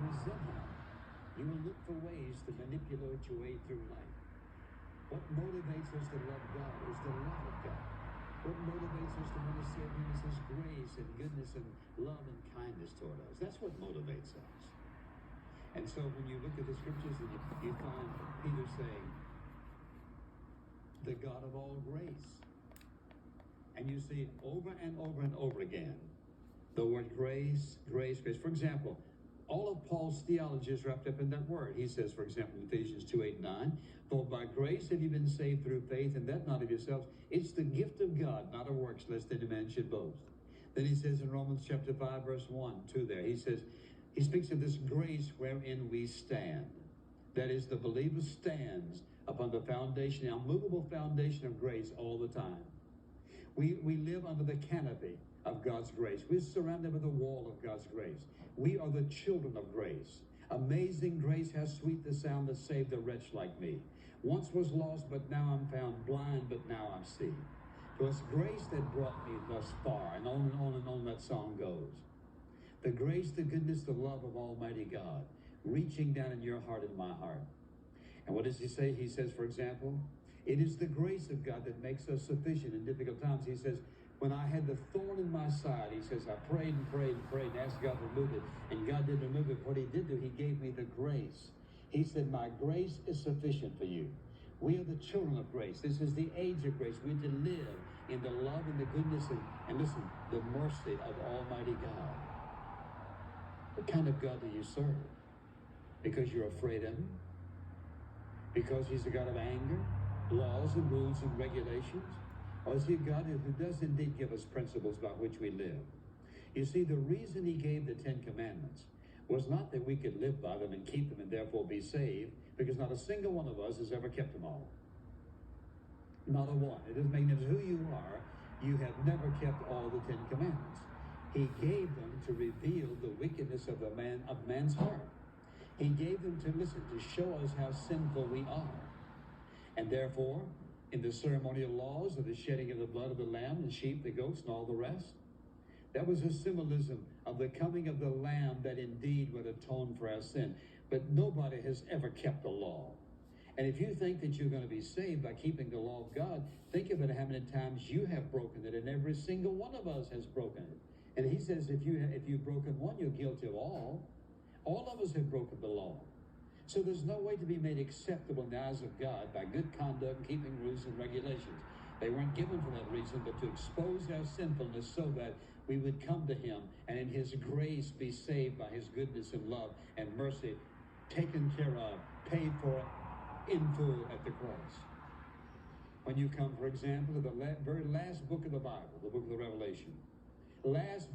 resent him. You will look for ways to manipulate your way through life. What motivates us to love God is the love of God. What motivates us to want to serve him is his grace and goodness and love and kindness toward us. That's what motivates us. And so when you look at the scriptures and you find Peter saying, the God of all grace. And you see over and over and over again, the word grace, grace, grace. For example, all of Paul's theology is wrapped up in that word. He says, for example, in Ephesians 2:8-9, for by grace have you been saved through faith, and that not of yourselves. It's the gift of God, not of works, lest any man should boast. Then he says in Romans chapter 5, verse 1, 2 there, he says, he speaks of this grace wherein we stand. That is, the believer stands upon the foundation, the unmovable foundation of grace all the time. We live under the canopy of God's grace. We're surrounded by the wall of God's grace. We are the children of grace. Amazing grace, how sweet the sound that saved a wretch like me. Once was lost, but now I'm found, blind, but now I see. It was grace that brought me thus far, and on that song goes. The grace, the goodness, the love of Almighty God, reaching down in your heart and my heart. And what does he say? He says, for example, it is the grace of God that makes us sufficient in difficult times. He says, when I had the thorn in my side, he says, I prayed and prayed and prayed and asked God to remove it. And God didn't remove it. What he did do, he gave me the grace. He said, my grace is sufficient for you. We are the children of grace. This is the age of grace. We're to live in the love and the goodness and listen, the mercy of Almighty God. What kind of God do you serve? Because you're afraid of him? Because he's a God of anger, laws and rules and regulations? Or is he a God who does indeed give us principles by which we live? You see, the reason he gave the Ten Commandments was not that we could live by them and keep them and therefore be saved, because not a single one of us has ever kept them all. Not a one. It doesn't matter who you are, you have never kept all the Ten Commandments. He gave them to reveal the wickedness of man's heart. He gave them to listen, to show us how sinful we are. And therefore, in the ceremonial laws of the shedding of the blood of the lamb, the sheep, the goats, and all the rest, that was a symbolism of the coming of the lamb that indeed would atone for our sin. But nobody has ever kept the law. And if you think that you're going to be saved by keeping the law of God, think about how many times you have broken it, and every single one of us has broken it. And he says if you've broken one, you're guilty of all. All of us have broken the law. So there's no way to be made acceptable in the eyes of God by good conduct, keeping rules and regulations. They weren't given for that reason, but to expose our sinfulness so that we would come to him and in his grace be saved by his goodness and love and mercy, taken care of, paid for in full at the cross. When you come, for example, to the very last book of the Bible, the book of the Revelation, last